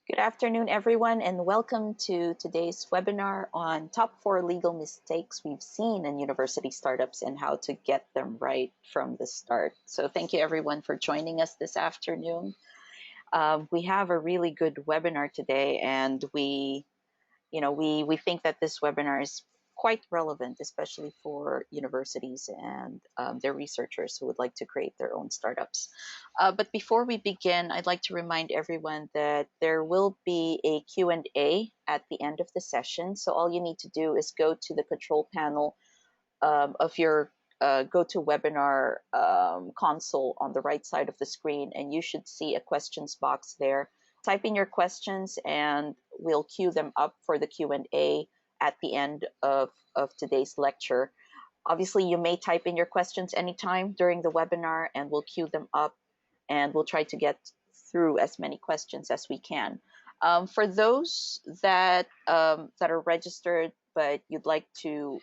Good afternoon, everyone, and welcome to today's webinar on top 4 legal mistakes we've seen in university startups and how to get them right from the start. So thank you, everyone, for joining us this afternoon. We have a really good webinar today, and we think that this webinar is quite relevant, especially for universities and their researchers who would like to create their own startups. But before we begin, I'd like to remind everyone that there will be a Q&A at the end of the session. So all you need to do is go to the control panel of your GoToWebinar console on the right side of the screen, and you should see a questions box there. Type in your questions and we'll queue them up for the Q&A at the end of today's lecture. Obviously, you may type in your questions anytime during the webinar and we'll queue them up and we'll try to get through as many questions as we can. For those that are registered but you'd like to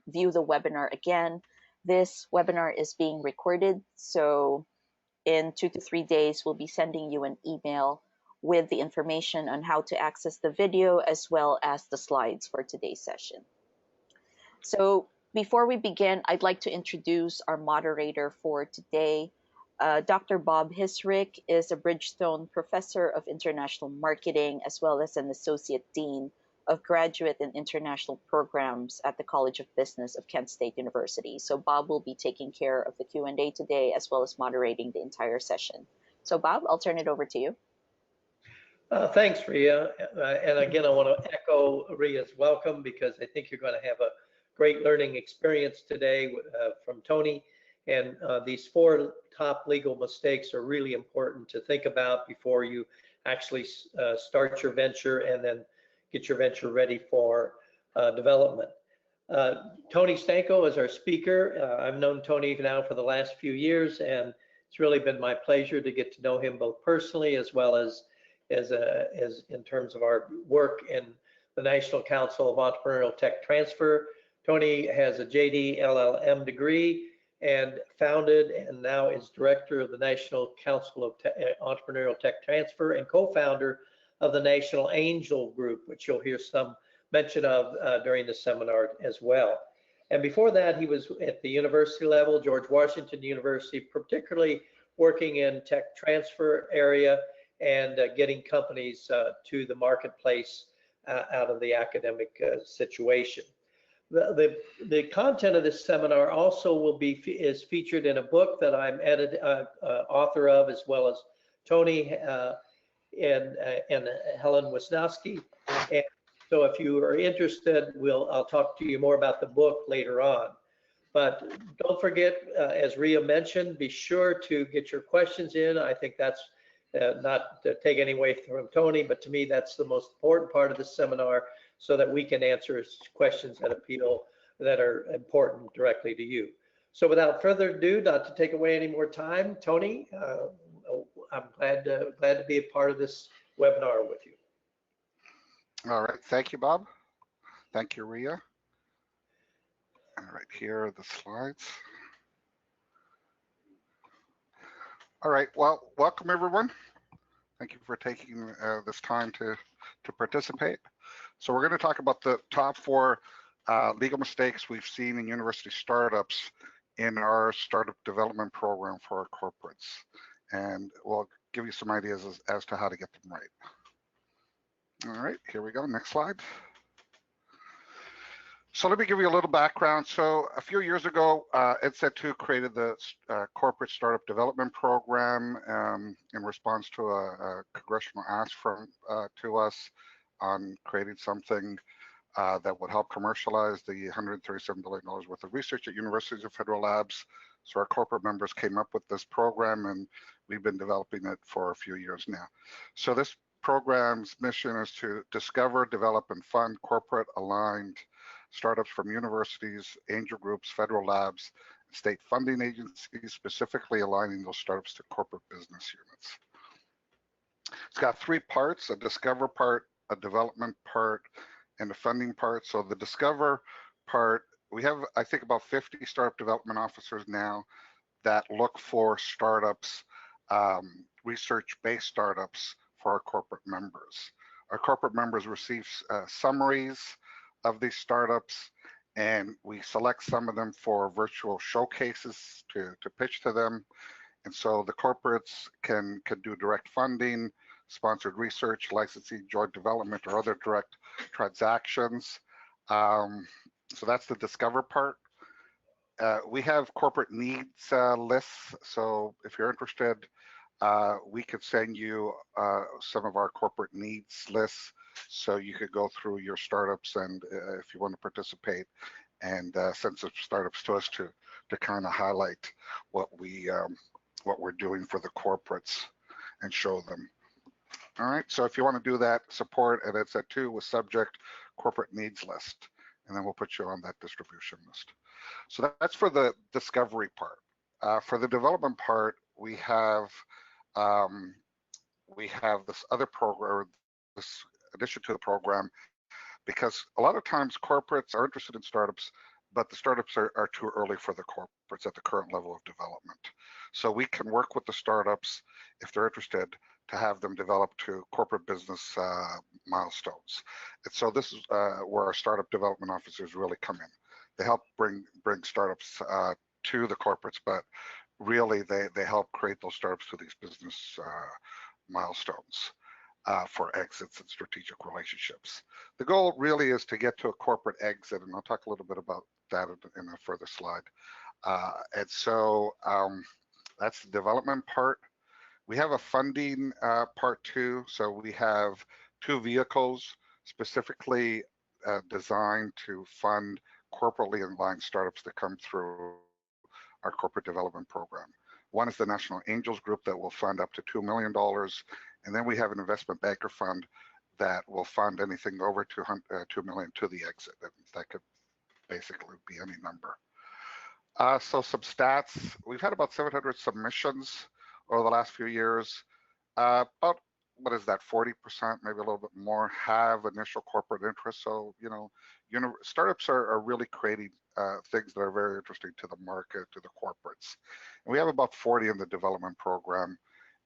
view the webinar again, this webinar is being recorded. So in 2 to 3 days, we'll be sending you an email with the information on how to access the video as well as the slides for today's session. So before we begin, I'd like to introduce our moderator for today. Dr. Bob Hisrick is a Bridgestone Professor of International Marketing as well as an Associate Dean of Graduate and International Programs at the College of Business of Kent State University. So Bob will be taking care of the Q&A today as well as moderating the entire session. So Bob, I'll turn it over to you. Thanks, Ria. And again, I want to echo Ria's welcome because I think you're going to have a great learning experience today from Tony. And these 4 top legal mistakes are really important to think about before you actually start your venture and then get your venture ready for development. Tony Stanko is our speaker. I've known Tony now for the last few years, and it's really been my pleasure to get to know him both personally as well as in terms of our work in the National Council of Entrepreneurial Tech Transfer. Tony has a JD LLM degree and founded and now is director of the National Council of Entrepreneurial Tech Transfer and co-founder of the National Angel Group, which you'll hear some mention of during the seminar as well. And before that, he was at the university level, George Washington University, particularly working in tech transfer area and getting companies to the marketplace out of the academic situation. The content of this seminar also is featured in a book that I'm author of, as well as Tony and Helen Wisnowski. And so if you are interested, I'll talk to you more about the book later on. But don't forget, as Ria mentioned, be sure to get your questions in. I think that's not to take any away from Tony, but to me, that's the most important part of the seminar so that we can answer questions that are important directly to you. So without further ado, not to take away any more time, Tony, I'm glad to be a part of this webinar with you. All right, thank you, Bob. Thank you, Ria. All right, here are the slides. All right, well, welcome everyone. Thank you for taking this time to participate. So we're going to talk about the top 4 legal mistakes we've seen in university startups in our startup development program for our corporates. And we'll give you some ideas as to how to get them right. All right, here we go, next slide. So let me give you a little background. So a few years ago, EdSet2 created the Corporate Startup Development Program in response to a congressional ask to us on creating something that would help commercialize the $137 billion worth of research at universities and federal labs. So our corporate members came up with this program, and we've been developing it for a few years now. So this program's mission is to discover, develop, and fund corporate-aligned startups from universities, angel groups, federal labs, and state funding agencies, specifically aligning those startups to corporate business units. It's got 3 parts: a discover part, a development part, and a funding part. So the discover part, we have, I think, about 50 startup development officers now that look for startups, research-based startups for our corporate members. Our corporate members receive summaries of these startups, and we select some of them for virtual showcases to pitch to them. And so the corporates can do direct funding, sponsored research, licensing, joint development, or other direct transactions. So that's the discover part. We have corporate needs lists. So if you're interested, we could send you some of our corporate needs lists, so you could go through your startups, and if you want to participate, and send some startups to us to kind of highlight what we're doing for the corporates and show them. All right, so if you want to do that, support, and it's at 2 with subject corporate needs list, and then we'll put you on that distribution list. So that's for the discovery part. For the development part, we have this other program, this addition to the program, because a lot of times corporates are interested in startups, but the startups are too early for the corporates at the current level of development. So we can work with the startups, if they're interested, to have them develop to corporate business milestones. And so this is where our startup development officers really come in. They help bring startups to the corporates, but really they help create those startups to these business milestones for exits and strategic relationships. The goal really is to get to a corporate exit, and I'll talk a little bit about that in a further slide. And so that's the development part. We have a funding part too. So we have 2 vehicles specifically designed to fund corporately aligned startups that come through our corporate development program. One is the National Angels Group that will fund up to $2 million. And then we have an investment banker fund that will fund anything over $2 million to the exit. That could basically be any number. So some stats, we've had about 700 submissions over the last few years. About, what is that, 40%, maybe a little bit more, have initial corporate interest. So, startups are really creating things that are very interesting to the market, to the corporates. And we have about 40 in the development program.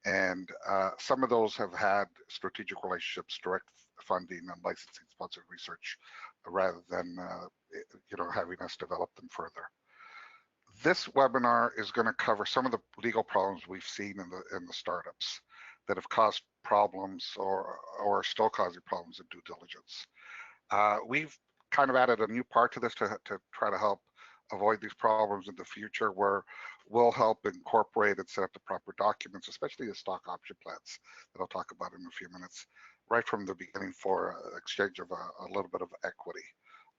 And some of those have had strategic relationships, direct funding, and licensing, sponsored research, rather than having us develop them further. This webinar is going to cover some of the legal problems we've seen in the startups that have caused problems or are still causing problems in due diligence. We've kind of added a new part to this to try to help avoid these problems in the future, where we'll help incorporate and set up the proper documents, especially the stock option plans that I'll talk about in a few minutes, right from the beginning, for exchange of a little bit of equity.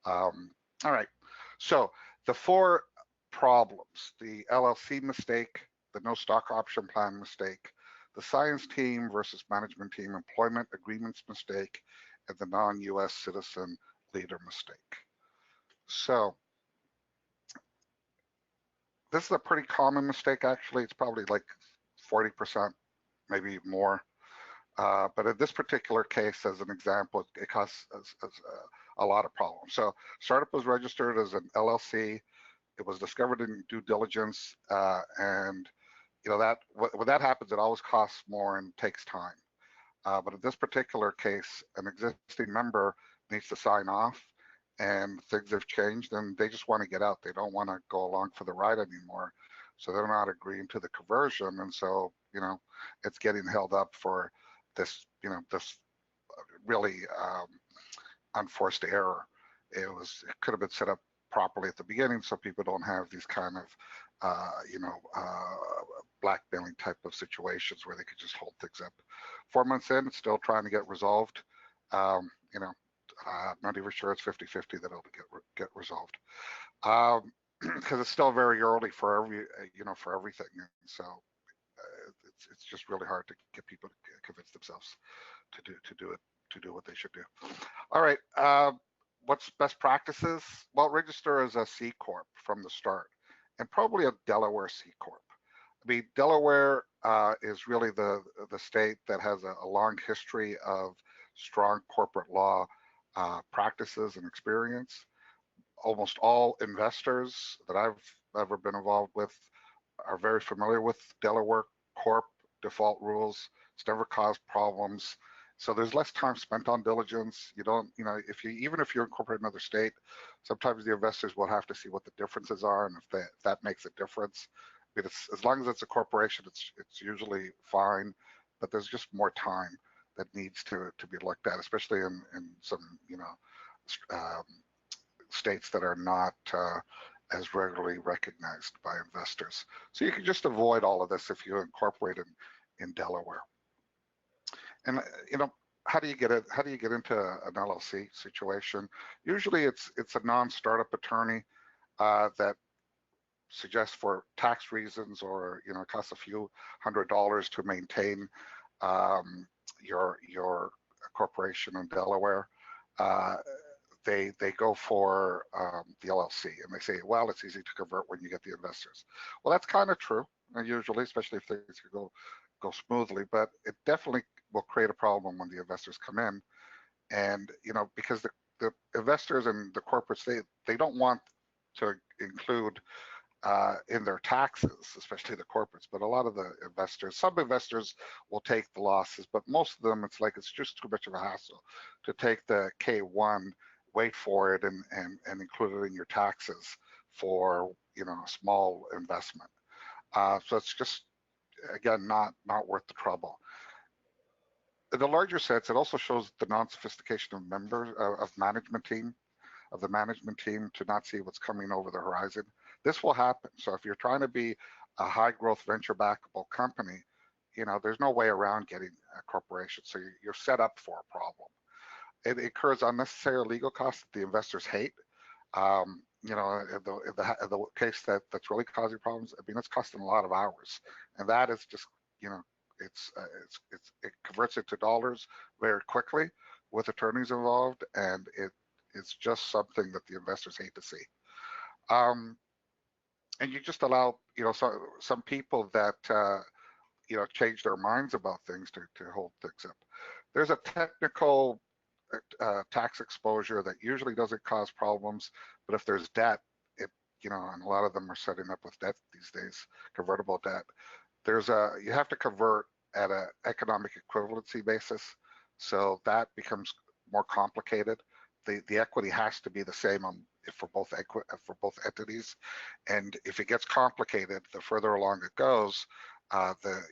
All right, so the 4 problems: the LLC mistake, the no stock option plan mistake, the science team versus management team employment agreements mistake, and the non-US citizen leader mistake. So this is a pretty common mistake, actually. It's probably like 40%, maybe more. But in this particular case, as an example, it causes a lot of problems. So startup was registered as an LLC. It was discovered in due diligence, and that when that happens, it always costs more and takes time. But in this particular case, an existing member needs to sign off, and things have changed, and they just want to get out. They don't want to go along for the ride anymore, so they're not agreeing to the conversion, and so it's getting held up for this this really unforced error. It could have been set up properly at the beginning, so people don't have these kind of blackmailing type of situations where they could just hold things up. 4 months in, it's still trying to get resolved. I'm not even sure it's 50-50 that it'll get resolved, because it's still very early for everything. And so it's just really hard to get people to convince themselves to do what they should do. All right, what's best practices? Well, register as a C Corp from the start, and probably a Delaware C Corp. I mean, Delaware is really the state that has a long history of strong corporate law practices and experience. Almost all investors that I've ever been involved with are very familiar with Delaware default rules. It's never caused problems. So there's less time spent on diligence. You don't, you know, even if you incorporate another state, sometimes the investors will have to see what the differences are, and if that makes a difference. But as long as it's a corporation, it's usually fine. But there's just more time that needs to be looked at, especially in some, you know, states that are not as regularly recognized by investors. So you can just avoid all of this if you incorporate in Delaware. And you know, how do you get into an LLC situation? Usually it's a non-startup attorney that suggests for tax reasons, or you know, it costs a few $100s to maintain your corporation in Delaware. They go for the LLC, and they say, well, it's easy to convert when you get the investors. Well, that's kind of true, usually, especially if things could go smoothly, but it definitely will create a problem when the investors come in. And you know, because the investors and the corporates, they don't want to include in their taxes, especially the corporates, but a lot of the investors, some investors will take the losses, but most of them, it's just too much of a hassle to take the K1, wait for it, and include it in your taxes for, you know, a small investment. So it's just, again, not worth the trouble. In the larger sense, it also shows the non-sophistication of members of the management team to not see what's coming over the horizon. This will happen. So if you're trying to be a high growth venture backable company, you know, there's no way around getting a corporation. So you're set up for a problem. It incurs unnecessary legal costs that the investors hate. You know, the case that's really causing problems, I mean, it's costing a lot of hours, and that is just, you know, it converts it to dollars very quickly with attorneys involved, and it's just something that the investors hate to see. And you just allow, you know, some people that you know, change their minds about things to hold things up. There's a technical tax exposure that usually doesn't cause problems, but if there's debt, you know, and a lot of them are setting up with debt these days, convertible debt. You have to convert at an economic equivalency basis, so that becomes more complicated. The equity has to be the same for both entities, and if it gets complicated, the further along it goes,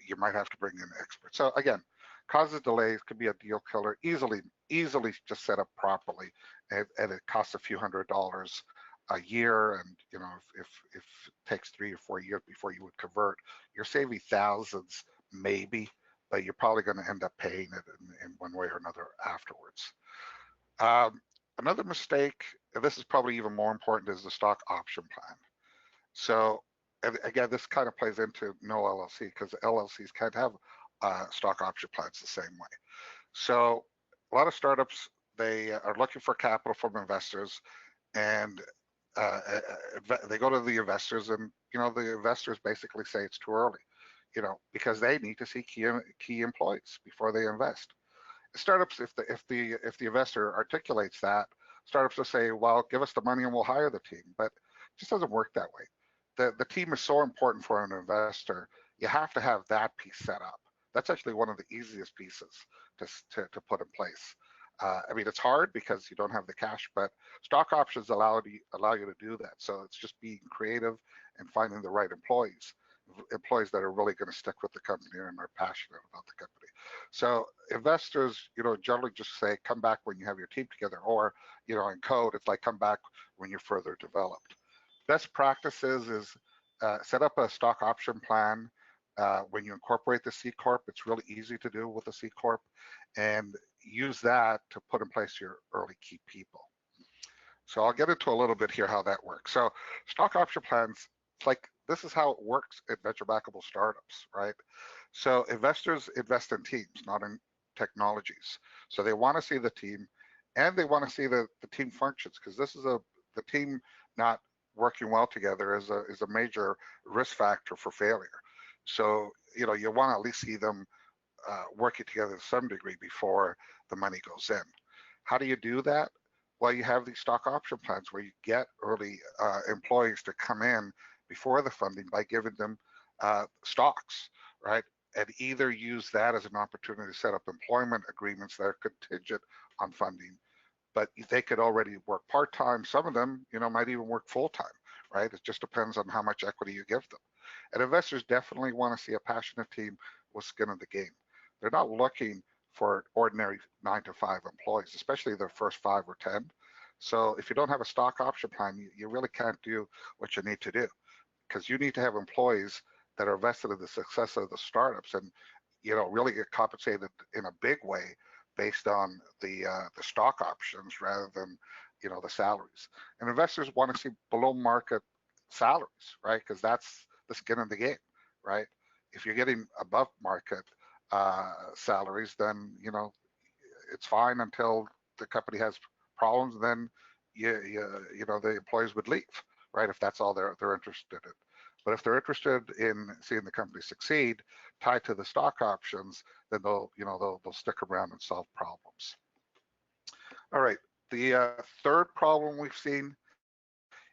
you might have to bring in experts. So again, causes delays, could be a deal killer. Easily just set up properly, and it costs a few $100s a year, and you know, if it takes 3 or 4 years before you would convert, you're saving thousands maybe, but you're probably going to end up paying it in one way or another afterwards. Another mistake, and this is probably even more important, is the stock option plan. So again, this kind of plays into no LLC, because LLCs can't have stock option plans the same way. So a lot of startups, they are looking for capital from investors, and they go to the investors, and you know, the investors basically say it's too early, you know, because they need to see key employees before they invest. Startups, if the investor articulates that, startups will say, well, give us the money and we'll hire the team, but it just doesn't work that way. The team is so important for an investor. You have to have that piece set up. That's actually one of the easiest pieces to put in place. I mean, it's hard because you don't have the cash, but stock options allow you to do that. So it's just being creative and finding the right employees that are really going to stick with the company and are passionate about the company. So investors, you know, generally just say, come back when you have your team together, or, you know, in code, it's like, come back when you're further developed. Best practices is set up a stock option plan. When you incorporate the CCorp, it's really easy to do with the CCorp, and use that to put in place your early key people. So I'll get into a little bit here how that works. So stock option plans, it's like, this is how it works at venture backable startups, right? So investors invest in teams, not in technologies. So they want to see the team, and they want to see the team functions, because this is the team not working well together is a major risk factor for failure. So, you know, you want to at least see them working together to some degree before the money goes in. How do you do that? Well, you have these stock option plans where you get early employees to come in before the funding by giving them stocks, right? and either use that as an opportunity to set up employment agreements that are contingent on funding, but they could already work part-time. Some of them, might even work full-time, right? It just depends on how much equity you give them. And investors definitely want to see a passionate team with skin in the game. They're not looking for ordinary 9-to-5 employees, especially their first 5 or 10. So if you don't have a stock option plan, you really can't do what you need to do, because you need to have employees that are vested in the success of the startups and, really get compensated in a big way based on the stock options rather than, the salaries. And investors want to see below market salaries, right? Because that's the skin in the game, right? If you're getting above market salaries, then, it's fine until the company has problems. Then the employees would leave, right? If that's all they're interested in. But if they're interested in seeing the company succeed, tied to the stock options, then they'll stick around and solve problems. All right. The third problem we've seen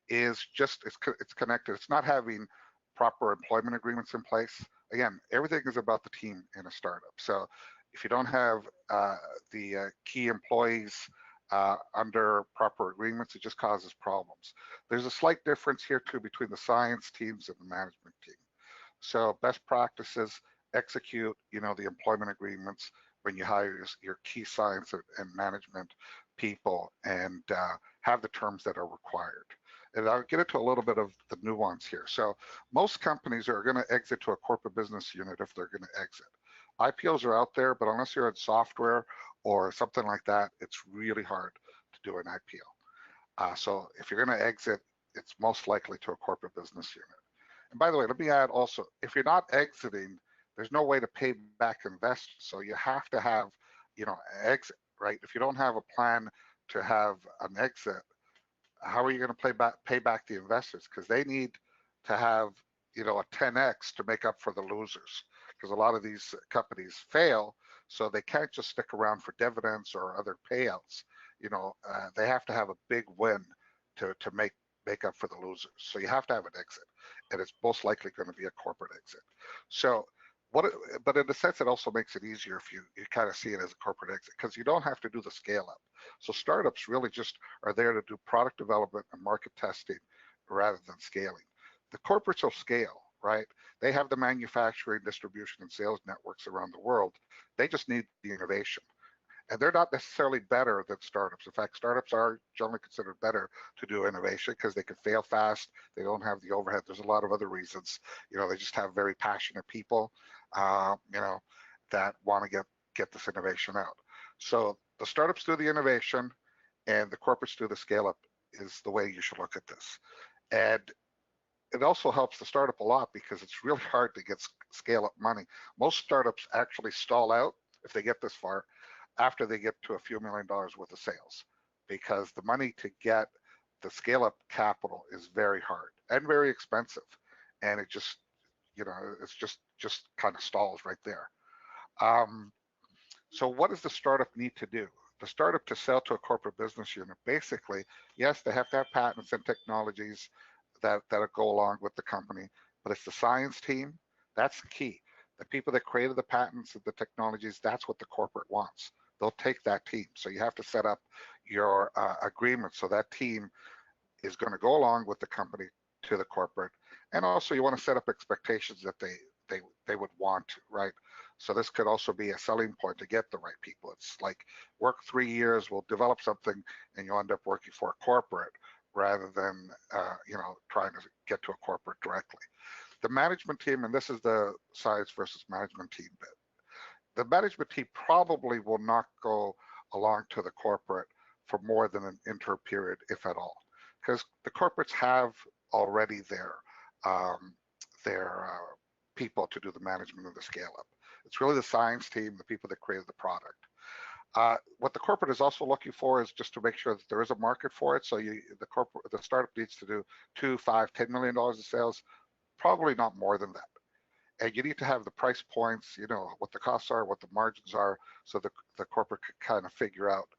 is just it's connected. It's not having proper employment agreements in place. Again, everything is about the team in a startup. So if you don't have the key employees under proper agreements, it just causes problems. There's a slight difference here too between the science teams and the management team. So best practices, execute, the employment agreements when you hire your key science and management people, and have the terms that are required. And I'll get into a little bit of the nuance here. So most companies are going to exit to a corporate business unit if they're going to exit. IPOs are out there, but unless you're in software or something like that, it's really hard to do an IPO. So if you're going to exit, it's most likely to a corporate business unit. And by the way, let me add also, if you're not exiting, there's no way to pay back investors. So you have to have, exit, right? If you don't have a plan to have an exit, how are you going to pay back the investors? Because they need to have, a 10x to make up for the losers. Because a lot of these companies fail, so they can't just stick around for dividends or other payouts. They have to have a big win to make up for the losers. So you have to have an exit, and it's most likely going to be a corporate exit. So but in a sense, it also makes it easier if you kind of see it as a corporate exit, because you don't have to do the scale up. So startups really just are there to do product development and market testing rather than scaling. The corporates will scale, right? They have the manufacturing, distribution, and sales networks around the world. They just need the innovation. And they're not necessarily better than startups. In fact, startups are generally considered better to do innovation because they can fail fast. They don't have the overhead. There's a lot of other reasons. They just have very passionate people, that want to get this innovation out. So the startups do the innovation and the corporates do the scale up is the way you should look at this. And it also helps the startup a lot because it's really hard to get scale up money. Most startups actually stall out if they get this far after they get to a few $1 million worth of sales, because the money to get the scale up capital is very hard and very expensive. And it just, it's just kind of stalls right there. So what does the startup need to do? The startup to sell to a corporate business unit, basically, yes, they have to have patents and technologies that go along with the company, but it's the science team, that's the key. The people that created the patents and the technologies, that's what the corporate wants. They'll take that team. So you have to set up your agreement so that team is going to go along with the company to the corporate. And also you want to set up expectations that they would want to, right? So this could also be a selling point to get the right people. It's like work 3 years, we'll develop something, and you'll end up working for a corporate rather than trying to get to a corporate directly. The management team, and this is the science versus management team bit. The management team probably will not go along to the corporate for more than an interim period, if at all, because the corporates have already their people to do the management of the scale up. It's really the science team, the people that created the product. What the corporate is also looking for is just to make sure that there is a market for it. So the startup needs to do $2, $5, $10 million of sales, probably not more than that. And you need to have the price points, what the costs are, what the margins are, so the corporate could kind of figure out,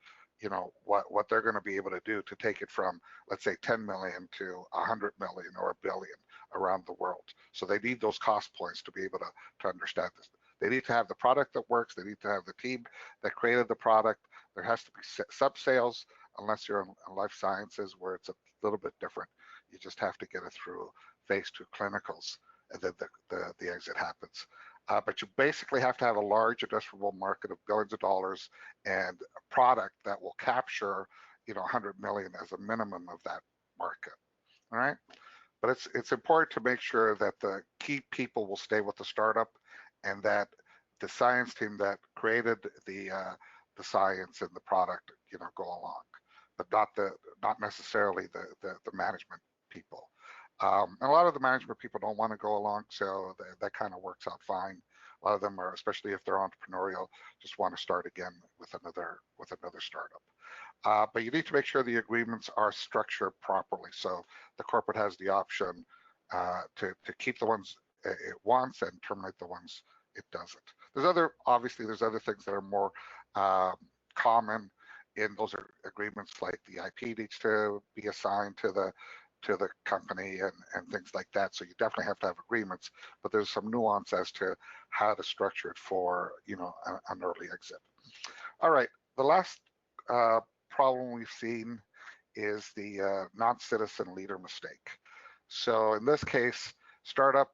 what they're going to be able to do to take it from, let's say, 10 million to 100 million or a billion around the world. So they need those cost points to be able to understand this. They need to have the product that works. They need to have the team that created the product. There has to be sub-sales, unless you're in life sciences where it's a little bit different. You just have to get it through phase 2 clinicals, and then the exit happens. But you basically have to have a large addressable market of billions of dollars and a product that will capture, 100 million as a minimum of that market. All right. But it's important to make sure that the key people will stay with the startup, and that the science team that created the science and the product, go along, but not necessarily the management people. And a lot of the management people don't want to go along, so that kind of works out fine. A lot of them are, especially if they're entrepreneurial, just want to start again with another startup. But you need to make sure the agreements are structured properly, so the corporate has the option to keep the ones it wants and terminate the ones it doesn't. There's other things that are more common in those agreements, like the IP needs to be assigned to the company and things like that. So you definitely have to have agreements, but there's some nuance as to how to structure it for an early exit. All right, the last problem we've seen is the non-citizen leader mistake. So in this case, startup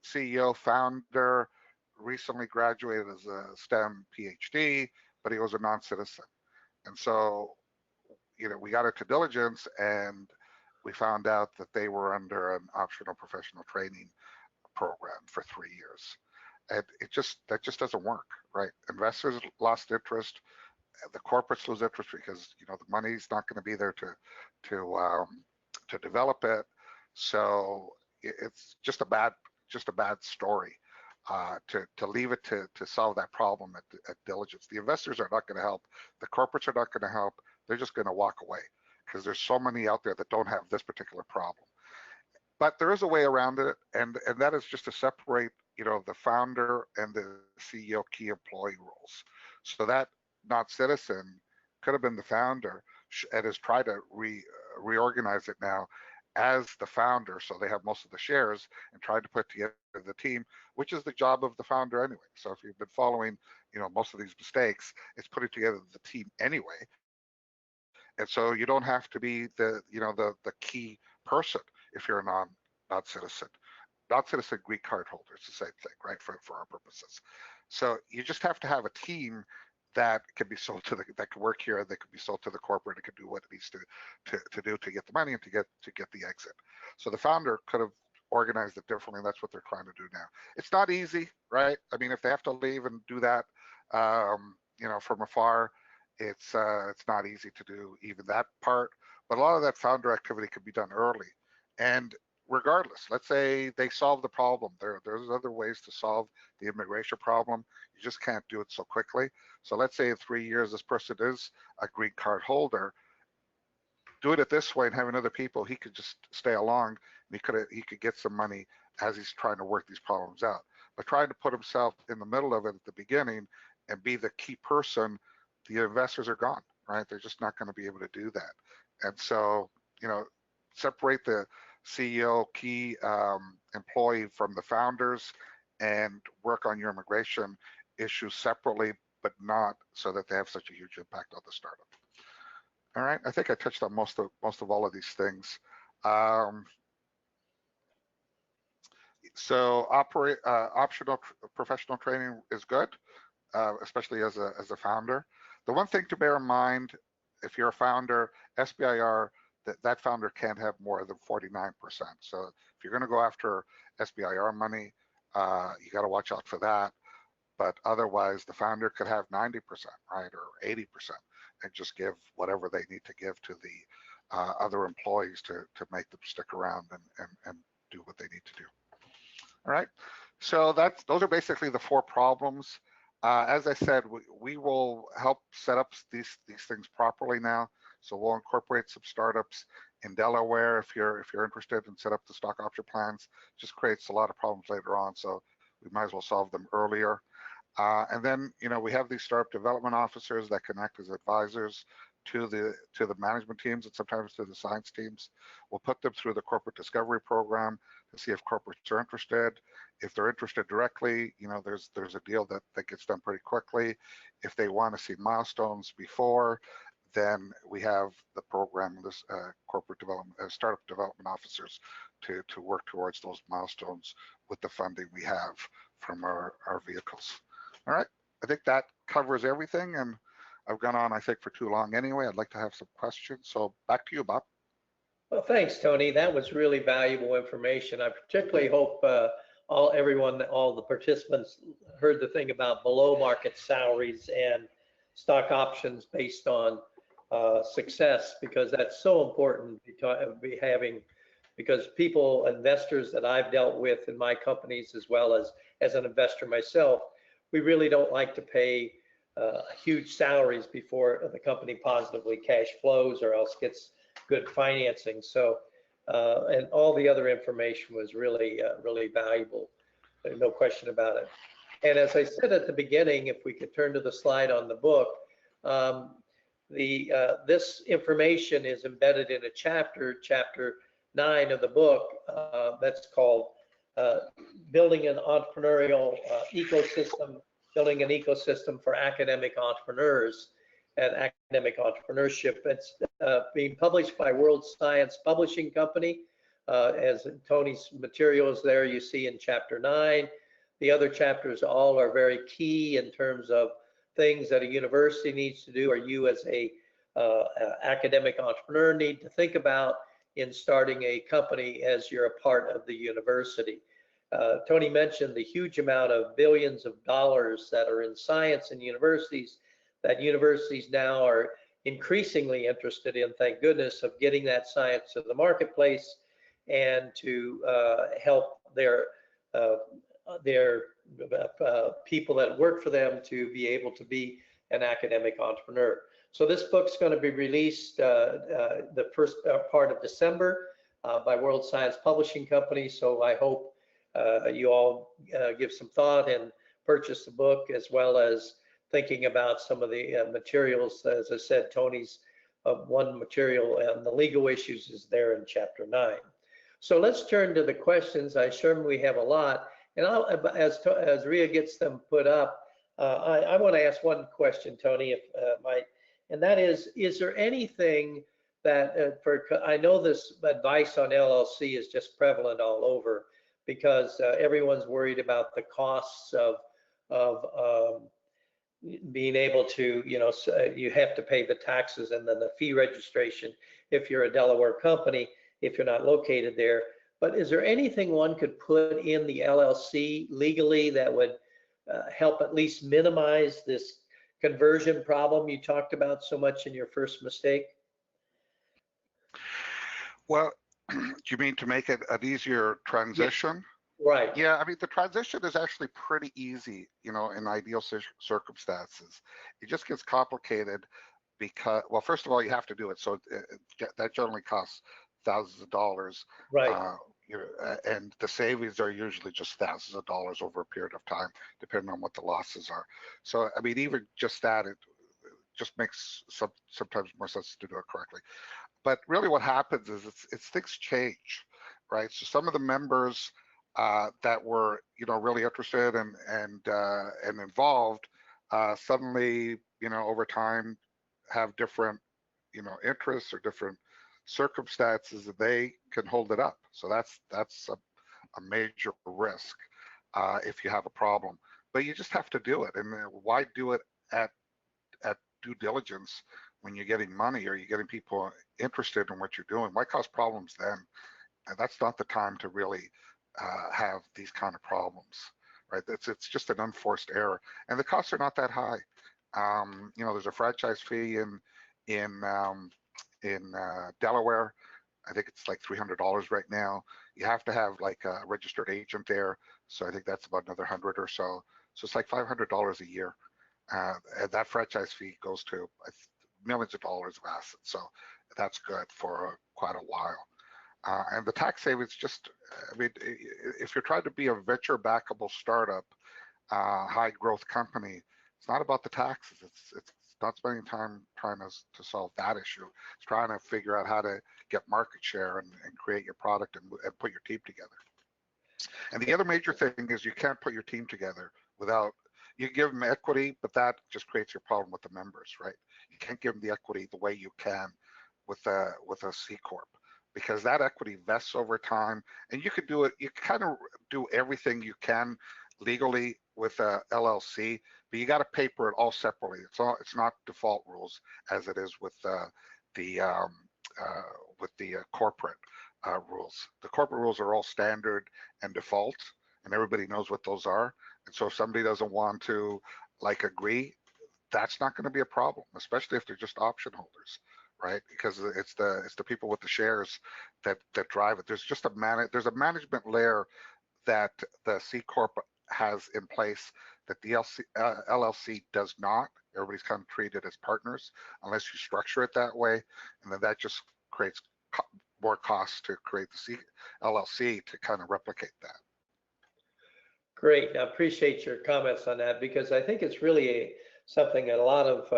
CEO, founder, recently graduated as a STEM PhD, but he was a non-citizen. And so, we got into diligence and we found out that they were under an optional professional training program for 3 years. And that just doesn't work, right? Investors lost interest, the corporates lose interest because the money's not going to be there to develop it. So it's just a bad story to leave it to solve that problem at diligence. The investors are not going to help. The corporates are not going to help. They're just going to walk away because there's so many out there that don't have this particular problem. But there is a way around it, and that is just to separate, the founder and the CEO key employee roles. So that not citizen could have been the founder and has tried to reorganize it now as the founder, so they have most of the shares, and tried to put together the team, which is the job of the founder anyway. So if you've been following, most of these mistakes, it's putting together the team anyway. And so you don't have to be the key person if you're a non-citizen. Non-citizen green card holder, it's the same thing, right? For our purposes. So you just have to have a team that can be sold that can work here, that can be sold to the corporate, it can do what it needs to do to get the money and to get the exit. So the founder could have organized it differently, and that's what they're trying to do now. It's not easy, right? I mean, if they have to leave and do that, from afar, it's not easy to do even that part. But a lot of that founder activity can be done early. And regardless, let's say they solve the problem. There's other ways to solve the immigration problem. You just can't do it so quickly. So let's say in 3 years, this person is a green card holder. Doing it this way and having other people, he could just stay along. And he could get some money as he's trying to work these problems out. But trying to put himself in the middle of it at the beginning and be the key person, the investors are gone, right? They're just not going to be able to do that. And so, separate the CEO key employee from the founders and work on your immigration issues separately, but not so that they have such a huge impact on the startup. All right, I think I touched on most of all of these things. So optional professional training is good, especially as a founder. The one thing to bear in mind, if you're a founder, SBIR, that founder can't have more than 49%. So if you're going to go after SBIR money, you got to watch out for that. But otherwise, the founder could have 90%, right, or 80%, and just give whatever they need to give to the other employees to make them stick around and do what they need to do. All right. So those are basically the 4 problems. As I said, we will help set up these things properly now. So we'll incorporate some startups in Delaware if you're interested and set up the stock option plans. Just creates a lot of problems later on, so we might as well solve them earlier. And then we have these startup development officers that can act as advisors to the management teams and sometimes to the science teams. We'll put them through the corporate discovery program to see if corporates are interested. If they're interested directly, there's a deal that gets done pretty quickly. If they want to see milestones before, then we have the program, this corporate development, startup development officers to work towards those milestones with the funding we have from our vehicles. All right, I think that covers everything, and I've gone on, I think, for too long anyway. I'd like to have some questions, so back to you, Bob. Well, thanks, Tony. That was really valuable information. I particularly hope all the participants heard the thing about below market salaries and stock options based on success, because that's so important because investors that I've dealt with in my companies, as well as an investor myself, we really don't like to pay huge salaries before the company positively cash flows or else gets good financing. So, and all the other information was really, really valuable. No question about it. And as I said at the beginning, if we could turn to the slide on the book, this information is embedded in a chapter 9 of the book, that's called Building an Entrepreneurial Ecosystem, Building an Ecosystem for Academic Entrepreneurs and Academic Entrepreneurship. It's being published by World Science Publishing Company. As Tony's materials there, you see in chapter 9. The other chapters all are very key in terms of things that a university needs to do, or you as a academic entrepreneur need to think about in starting a company as you're a part of the university. Tony mentioned the huge amount of billions of dollars that are in science in universities, that universities now are increasingly interested in, thank goodness, of getting that science to the marketplace and to help their people that work for them to be able to be an academic entrepreneur. So this book's going to be released the first part of December by World Science Publishing Company. So I hope you all give some thought and purchase the book, as well as thinking about some of the materials. As I said, Tony's one material on the legal issues is there in chapter 9. So let's turn to the questions. I assume we have a lot. And as Ria gets them put up, I want to ask one question, Tony, if might, and that is there anything that, I know this advice on LLC is just prevalent all over, because everyone's worried about the costs of being able to, you have to pay the taxes and then the fee registration if you're a Delaware company, if you're not located there. But is there anything one could put in the LLC legally that would help at least minimize this conversion problem you talked about so much in your first mistake? Well, do you mean to make it an easier transition? Yeah. Right. Yeah, I mean, the transition is actually pretty easy, in ideal circumstances. It just gets complicated because, well, first of all, you have to do it. So that generally costs thousands of dollars. Right. And the savings are usually just thousands of dollars over a period of time, depending on what the losses are. So, I mean, even just that, it just makes sometimes more sense to do it correctly. But really what happens is it's things change, right? So some of the members that were, really interested and involved, suddenly, over time have different, interests or different circumstances that they can hold it up. So that's a major risk if you have a problem. But you just have to do it. And why do it at due diligence when you're getting money or you're getting people interested in what you're doing? Why cause problems then? And that's not the time to really have these kind of problems, right? It's just an unforced error, and the costs are not that high. There's a franchise fee in Delaware. I think it's like $300 right now. You have to have like a registered agent there, so I think that's about another $100 or so. So it's like $500 a year, and that franchise fee goes to millions of dollars of assets. So that's good for quite a while. And the tax savings, just, I mean, if you're trying to be a venture backable startup, high growth company, it's not about the taxes. It's not spending time trying to solve that issue. It's trying to figure out how to get market share and create your product and put your team together. And the other major thing is you can't put your team together without, you give them equity, but that just creates your problem with the members, right? You can't give them the equity the way you can with a C Corp, because that equity vests over time, and you could do it. You kind of do everything you can legally with a LLC, but you got to paper it all separately. It's not default rules as it is with the corporate rules. The corporate rules are all standard and default, and everybody knows what those are. And so if somebody doesn't want to agree, that's not going to be a problem, especially if they're just option holders, right? Because it's the people with the shares that drive it. There's a management layer that the C Corp has in place that the LLC does not. Everybody's kind of treated as partners unless you structure it that way, and then that just creates more costs to create the LLC to kind of replicate that. Great, I appreciate your comments on that, because I think it's really something that a lot of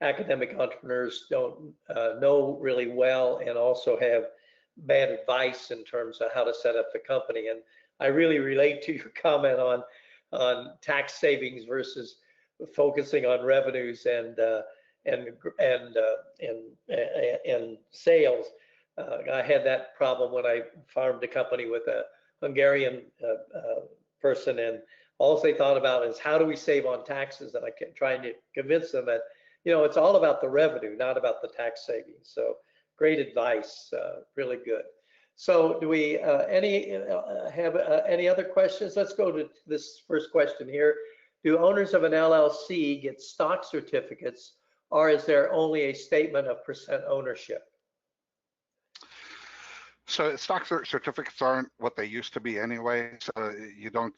academic entrepreneurs don't know really well, and also have bad advice in terms of how to set up the company. And I really relate to your comment on tax savings versus focusing on revenues and sales. I had that problem when I farmed a company with a Hungarian person, and all they thought about is how do we save on taxes, and I kept trying to convince them that it's all about the revenue, not about the tax savings. So great advice, really good. So do we have any other questions? Let's go to this first question here. Do owners of an LLC get stock certificates, or is there only a statement of percent ownership? So stock certificates aren't what they used to be anyway. So you don't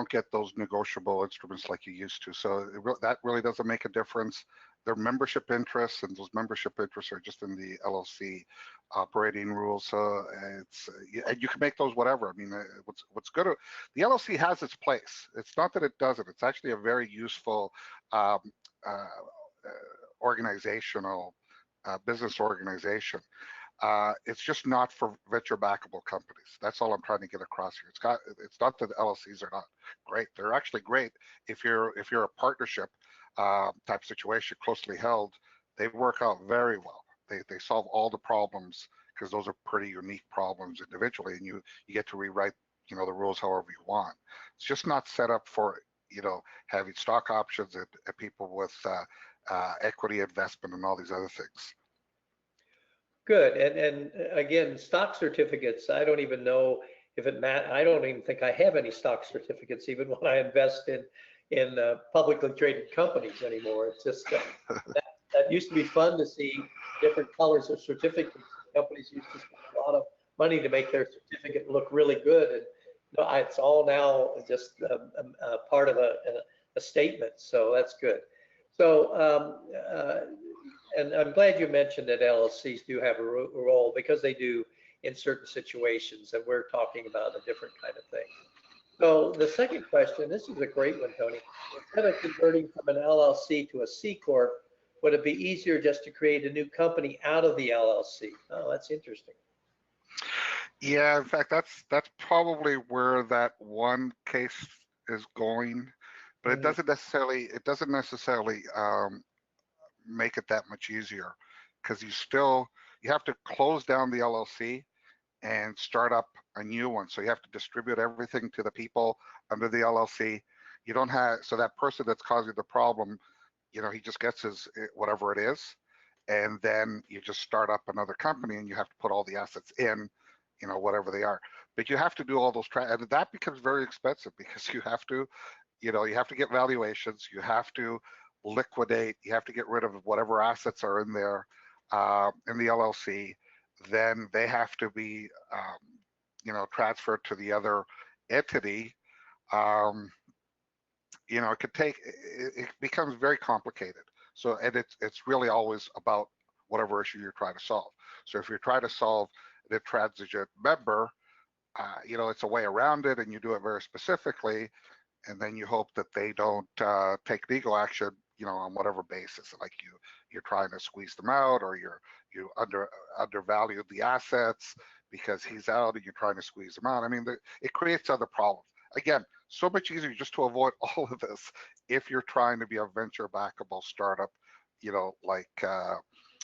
get those negotiable instruments like you used to. So that really doesn't make a difference. They're membership interests, and those membership interests are just in the LLC operating rules. So and you can make those whatever. I mean, what's good, the LLC has its place. It's not that it doesn't. It's actually a very useful organizational business organization. It's just not for venture backable companies. That's all I'm trying to get across here. It's not that the LLCs are not great. They're actually great if you're a partnership type situation, closely held. They work out very well. They solve all the problems, because those are pretty unique problems individually, and you get to rewrite the rules however you want. It's just not set up for having stock options and people with equity investment and all these other things. Good. And again, stock certificates, I don't even know if it matters. I don't even think I have any stock certificates, even when I invest in publicly traded companies anymore. It's just that used to be fun to see different colors of certificates. Companies used to spend a lot of money to make their certificate look really good, and it's all now just a part of a statement. So that's good. So and I'm glad you mentioned that LLCs do have a role, because they do in certain situations, and we're talking about a different kind of thing. So the second question, this is a great one, Tony. Instead of converting from an LLC to a C Corp, would it be easier just to create a new company out of the LLC? Oh, that's interesting. Yeah, in fact, that's probably where that one case is going, but it doesn't necessarily make it that much easier, because you have to close down the LLC and start up a new one. So you have to distribute everything to the people under the LLC. You don't have, so that person that's causing the problem, he just gets his whatever it is, and then you just start up another company, and you have to put all the assets in, whatever they are. But you have to do all those and that becomes very expensive, because you have to get valuations, you have to liquidate, you have to get rid of whatever assets are in there in the LLC. Then they have to be transferred to the other entity. It becomes very complicated. So, and it's really always about whatever issue you're trying to solve. So if you're trying to solve the transigent member, it's a way around it, and you do it very specifically, and then you hope that they don't take legal action, on whatever basis. Like you're trying to squeeze them out, or you undervalued the assets because he's out and you're trying to squeeze them out. I mean, it creates other problems. Again, so much easier just to avoid all of this if you're trying to be a venture backable startup, like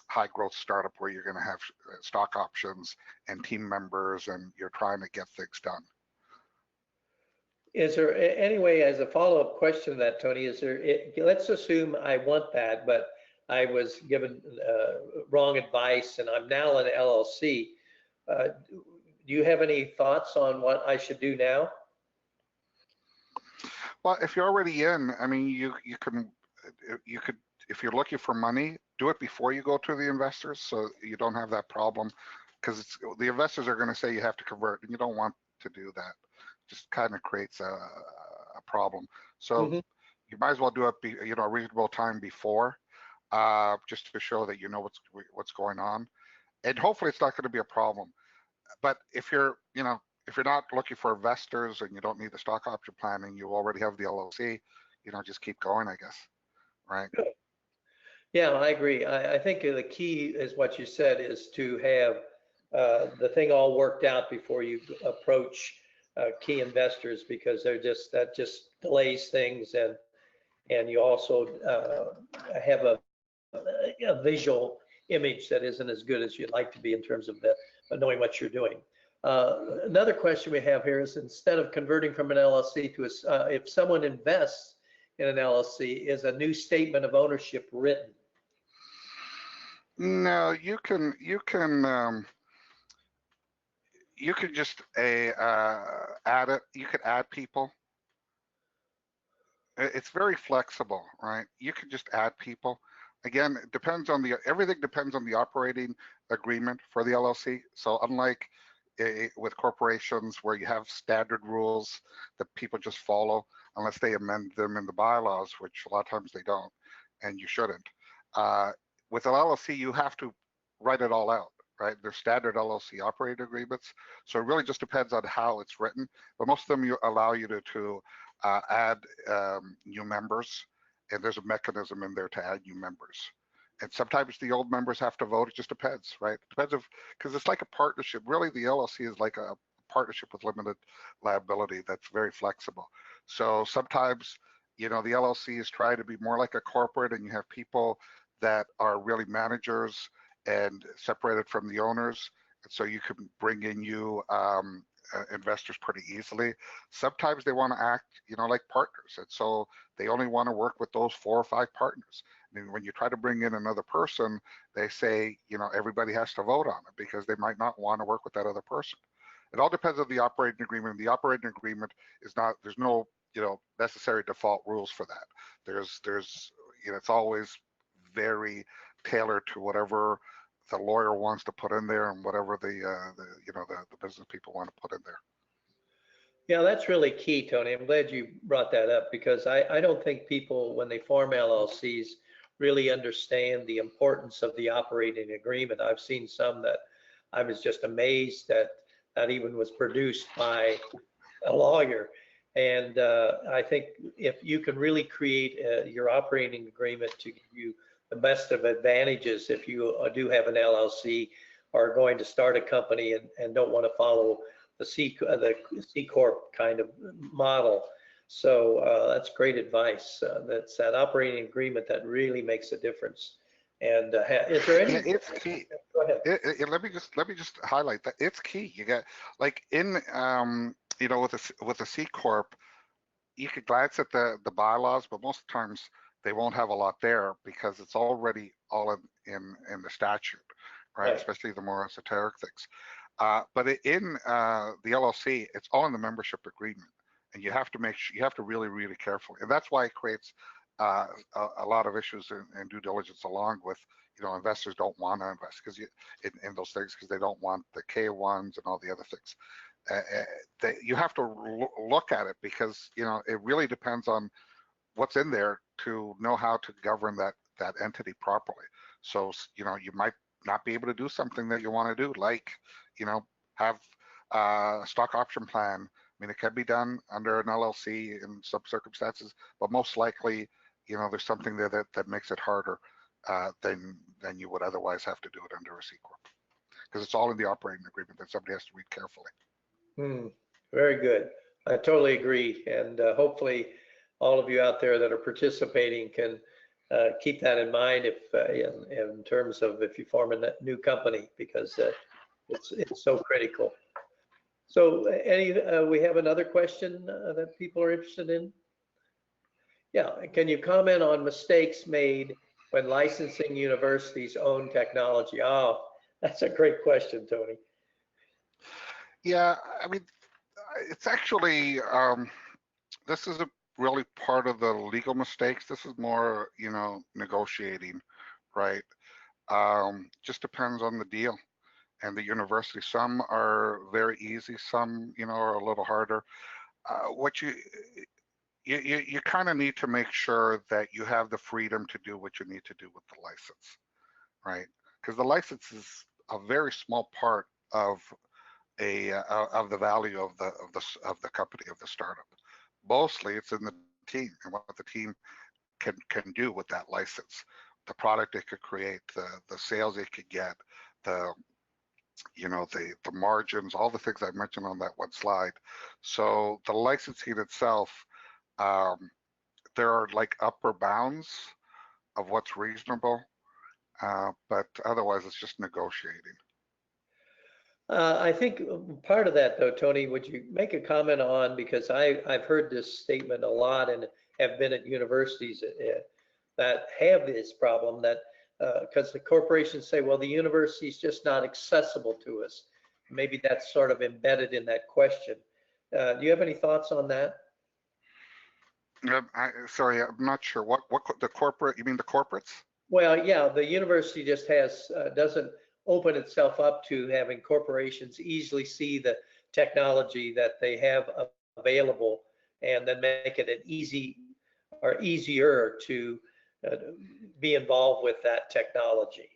high growth startup where you're going to have stock options and team members and you're trying to get things done. Is there any way, as a follow-up question to that, Tony, let's assume I want that, but I was given wrong advice and I'm now an LLC. Do you have any thoughts on what I should do now? Well, if you're already in, I mean, you could, if you're looking for money, do it before you go to the investors so you don't have that problem, because the investors are going to say you have to convert and you don't want to do that. Just kind of creates a problem. So you might as well do it, a reasonable time before, just to show that you know what's going on, and hopefully it's not going to be a problem. But if you're not looking for investors and you don't need the stock option plan and you already have the LLC, just keep going, I guess, right? Yeah, I agree. I think the key is what you said, is to have the thing all worked out before you approach key investors, because that just delays things, and you also have a visual image that isn't as good as you'd like to be in terms of knowing what you're doing. Another question we have here is, instead of converting from an LLC to if someone invests in an LLC, is a new statement of ownership written? No, you can just add it. You could add people. It's very flexible, right? You can just add people. Again, it depends on everything depends on the operating agreement for the LLC. So unlike with corporations where you have standard rules that people just follow unless they amend them in the bylaws, which a lot of times they don't, and you shouldn't. With an LLC, you have to write it all out, right? They're standard LLC operating agreements. So it really just depends on how it's written. But most of them allow you to add new members, and there's a mechanism in there to add new members. And sometimes the old members have to vote. It just depends, right? It depends because it's like a partnership. Really, the LLC is like a partnership with limited liability that's very flexible. So sometimes, the LLC is trying to be more like a corporate, and you have people that are really managers and separated from the owners. And so you can bring in investors pretty easily. Sometimes they want to act, like partners. And so they only want to work with those 4 or 5 partners. I mean, when you try to bring in another person, they say, everybody has to vote on it because they might not want to work with that other person. It all depends on the operating agreement. The operating agreement there's no, necessary default rules for that. There's, it's always very tailored to whatever the lawyer wants to put in there and whatever the business people want to put in there. Yeah, that's really key, Tony. I'm glad you brought that up, because I don't think people, when they form LLCs, really understand the importance of the operating agreement. I've seen some that I was just amazed that even was produced by a lawyer. And I think if you can really create your operating agreement to give you the best of advantages, if you do have an LLC or are going to start a company and don't want to follow the CCorp kind of model. So that's great advice. That's that operating agreement that really makes a difference. And is there any? It's key. Go ahead. Let me just highlight that it's key. You got, like, in with a CCorp, you could glance at the bylaws, but most times they won't have a lot there because it's already all in the statute, right? Especially the more esoteric things. But in the LLC, it's all in the membership agreement, and you have to you have to really, really carefully, and that's why it creates a lot of issues in due diligence, along with, investors don't want to invest because in those things, because they don't want the K1s and all the other things. You have to look at it because, it really depends on what's in there to know how to govern that entity properly. So, you might not be able to do something that you want to do, like, have a stock option plan. I mean, it can be done under an LLC in some circumstances, but most likely, there's something there that makes it harder than you would otherwise have to do it under a C Corp, because it's all in the operating agreement that somebody has to read carefully. Very good. I totally agree. And hopefully all of you out there that are participating can keep that in mind if in terms of if you form a new company, because it's so critical. So we have another question that people are interested in? Yeah, can you comment on mistakes made when licensing universities' own technology? Oh, that's a great question, Tony. Yeah, I mean, it's actually, this is really part of the legal mistakes. This is more, negotiating, right? Just depends on the deal and the university. Some are very easy, some, are a little harder. What you kind of need to make sure that you have the freedom to do what you need to do with the license, right? Because the license is a very small part of the value of the company, of the startup. Mostly it's in the team and what the team can do with that license, the product it could create, the sales it could get, the margins, all the things I mentioned on that one slide. So the licensing itself, there are like upper bounds of what's reasonable, but otherwise it's just negotiating. I think part of that, though, Tony, would you make a comment on, because I've heard this statement a lot and have been at universities that have this problem, that because the corporations say, well, the university is just not accessible to us. Maybe that's sort of embedded in that question. Do you have any thoughts on that? Sorry, I'm not sure. What the corporate? You mean the corporates? Well, yeah, the university just doesn't open itself up to having corporations easily see the technology that they have available, and then make it an easier to be involved with that technology.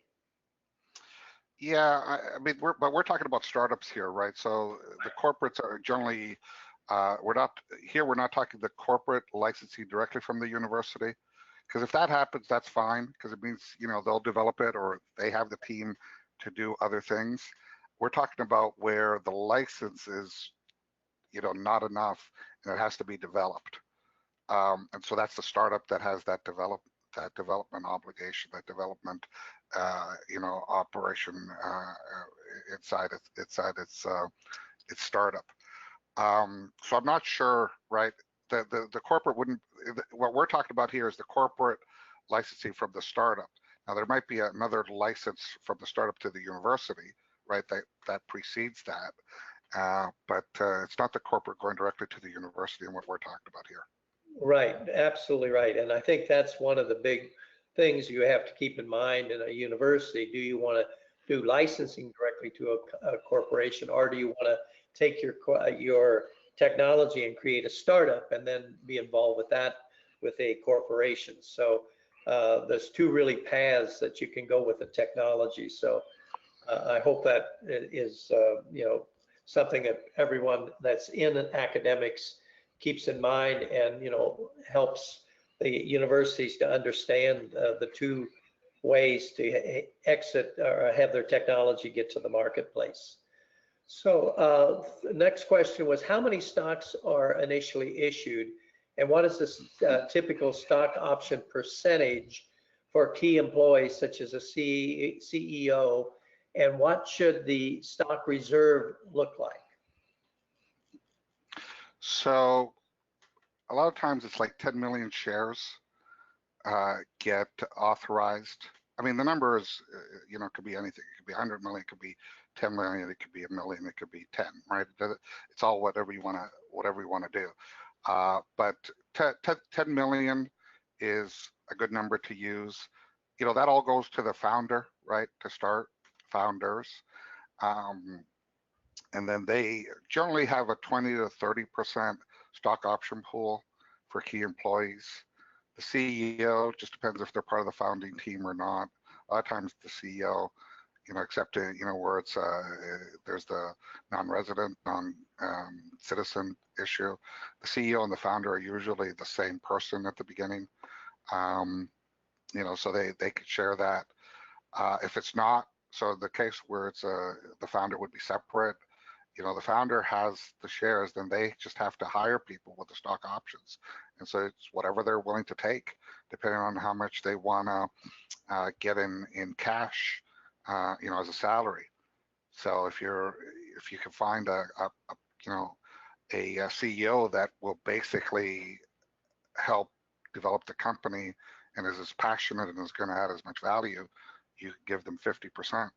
Yeah, I mean, we're talking about startups here, right? So the corporates are generally, we're not talking the corporate licensing directly from the university, because if that happens, that's fine, because it means, they'll develop it or they have the team to do other things. We're talking about where the license is, not enough and it has to be developed. And so that's the startup that has that development obligation, that development, operation inside its startup. So I'm not sure, right? The corporate wouldn't. What we're talking about here is the corporate licensing from the startup. Now there might be another license from the startup to the university, right? That precedes that, but it's not the corporate going directly to the university and what we're talking about here. Right, absolutely right. And I think that's one of the big things you have to keep in mind in a university. Do you want to do licensing directly to a corporation, or do you want to take your technology and create a startup and then be involved with that with a corporation? So there's two really paths that you can go with the technology. So I hope that is something that everyone that's in academics keeps in mind, and helps the universities to understand the two ways to exit or have their technology get to the marketplace. So the next question was, how many stocks are initially issued, and what is the typical stock option percentage for key employees such as a CEO, and what should the stock reserve look like? So a lot of times it's like 10 million shares get authorized. I mean, the number is, could be anything. It could be 100 million, it could be 10 million, it could be 1 million, it could be 10, right? It's all whatever you want to do. But 10 million is a good number to use. That all goes to the founder, right? To start, founders. And then they generally have a 20 to 30% stock option pool for key employees. The CEO just depends if they're part of the founding team or not. A lot of times the CEO, except where it's there's the non-resident, non-citizen issue. The CEO and the founder are usually the same person at the beginning. so they could share that. If it's not, so the case where it's the founder would be separate, the founder has the shares, then they just have to hire people with the stock options. And so it's whatever they're willing to take, depending on how much they want to get in cash, as a salary. So if you can find a CEO that will basically help develop the company and is as passionate and is going to add as much value, you give them 50%.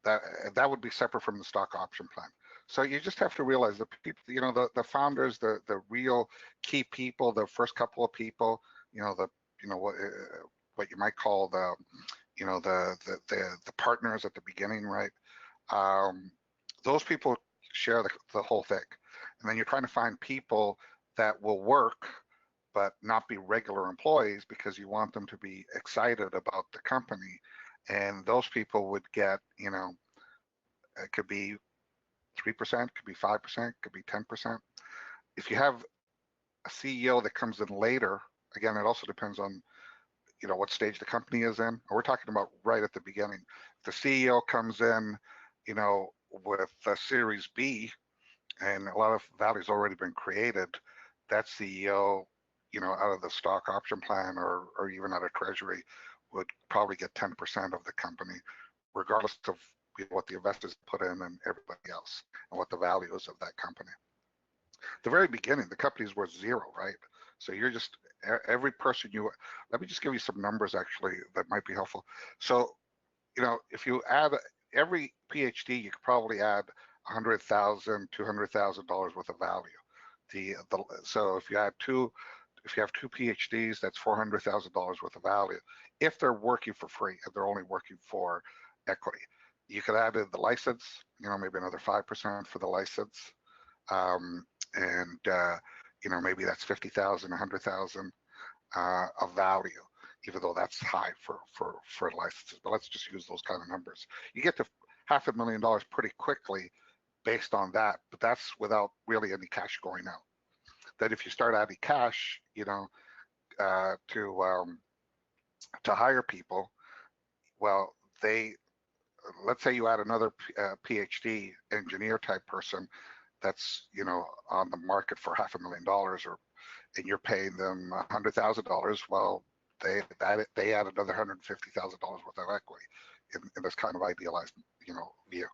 That would be separate from the stock option plan. So you just have to realize the people, the founders, the real key people, the first couple of people, what you might call the partners at the beginning, right? Those people share the whole thing, and then you're trying to find people that will work but not be regular employees because you want them to be excited about the company, and those people would get, it could be 3%, could be 5%, could be 10%. If you have a CEO that comes in later, again, it also depends on what stage the company is in. We're talking about right at the beginning. If the CEO comes in, with a Series B, and a lot of value's already been created, that CEO, out of the stock option plan or even out of Treasury, would probably get 10% of the company, regardless of what the investors put in and everybody else, and what the value is of that company. At the very beginning, the company's worth zero, right? So you're just, every person let me just give you some numbers actually that might be helpful. So, if you add every PhD, you could probably add $100,000, $200,000 worth of value. So if you have two PhDs, that's $400,000 worth of value. If they're working for free, if they're only working for equity, you could add in the license, maybe another 5% for the license, and maybe that's 50,000, 100,000 of value, even though that's high for licenses. But let's just use those kind of numbers. You get to $500,000 pretty quickly based on that, but that's without really any cash going out. Then if you start adding cash, to hire people, well, let's say you add another PhD engineer type person that's on the market for $500,000, and you're paying them $100,000. Well, they add another $150,000 worth of equity in this kind of idealized view.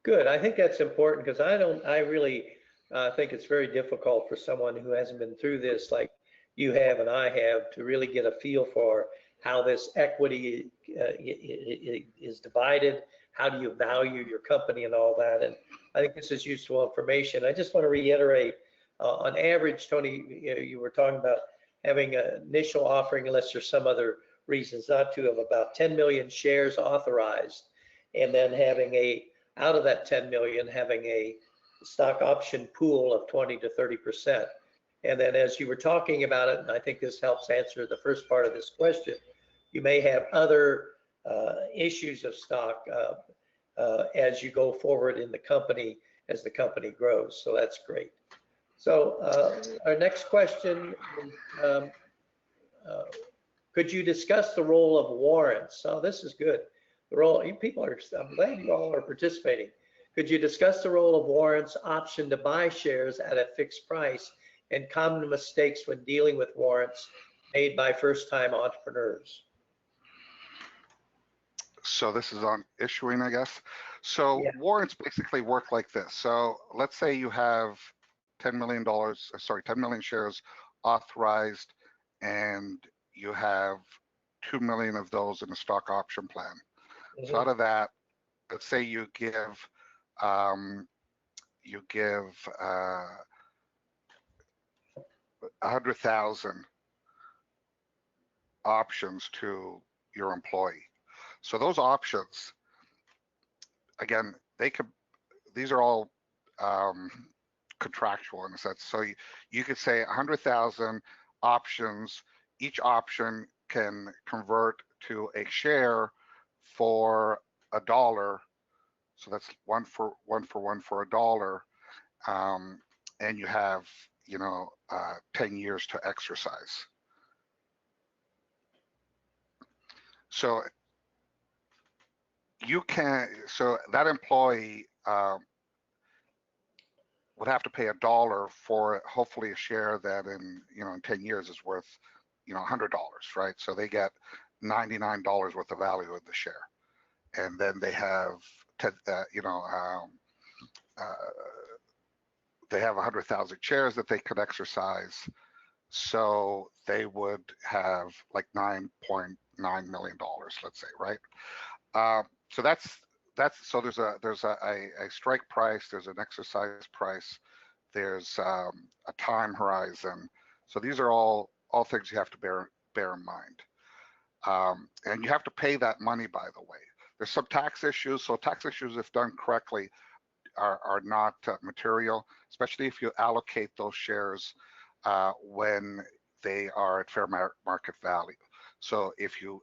Good. I think that's important because I really think it's very difficult for someone who hasn't been through this like you have and I have to really get a feel for how this equity is divided. How do you value your company and all that? And I think this is useful information. I just want to reiterate, on average, Tony, you were talking about having an initial offering, unless there's some other reasons not to, of about 10 million shares authorized, and then having out of that 10 million, having a stock option pool of 20 to 30%. And then as you were talking about it, and I think this helps answer the first part of this question, you may have other issues of stock as you go forward in the company, as the company grows. So that's great. So our next question is, could you discuss the role of warrants? Oh, this is good. The role, I'm glad you all are participating. Could you discuss the role of warrants, option to buy shares at a fixed price, and common mistakes when dealing with warrants made by first-time entrepreneurs? So this is on issuing, I guess. So yeah. Warrants basically work like this. So let's say you have $10 million shares authorized, and you have 2 million of those in a stock option plan. So out of that, let's say you give 100,000 options to your employee. So those options, again, these are all contractual in a sense. So you could say 100,000 options. Each option can convert to a share for $1. So that's one for $1. And you have 10 years to exercise. So you can, so that employee would have to pay $1 for hopefully a share that in, in 10 years is worth, $100, right? So they get $99 worth of value of the share. And then they have, they have 100,000 shares that they could exercise. So they would have like $9.9 million, let's say, right? So so there's a strike price, there's an exercise price, there's a time horizon. So these are all things you have to bear in mind. And you have to pay that money, by the way. There's some tax issues. So tax issues, if done correctly, are not material, especially if you allocate those shares when they are at fair market value. So if you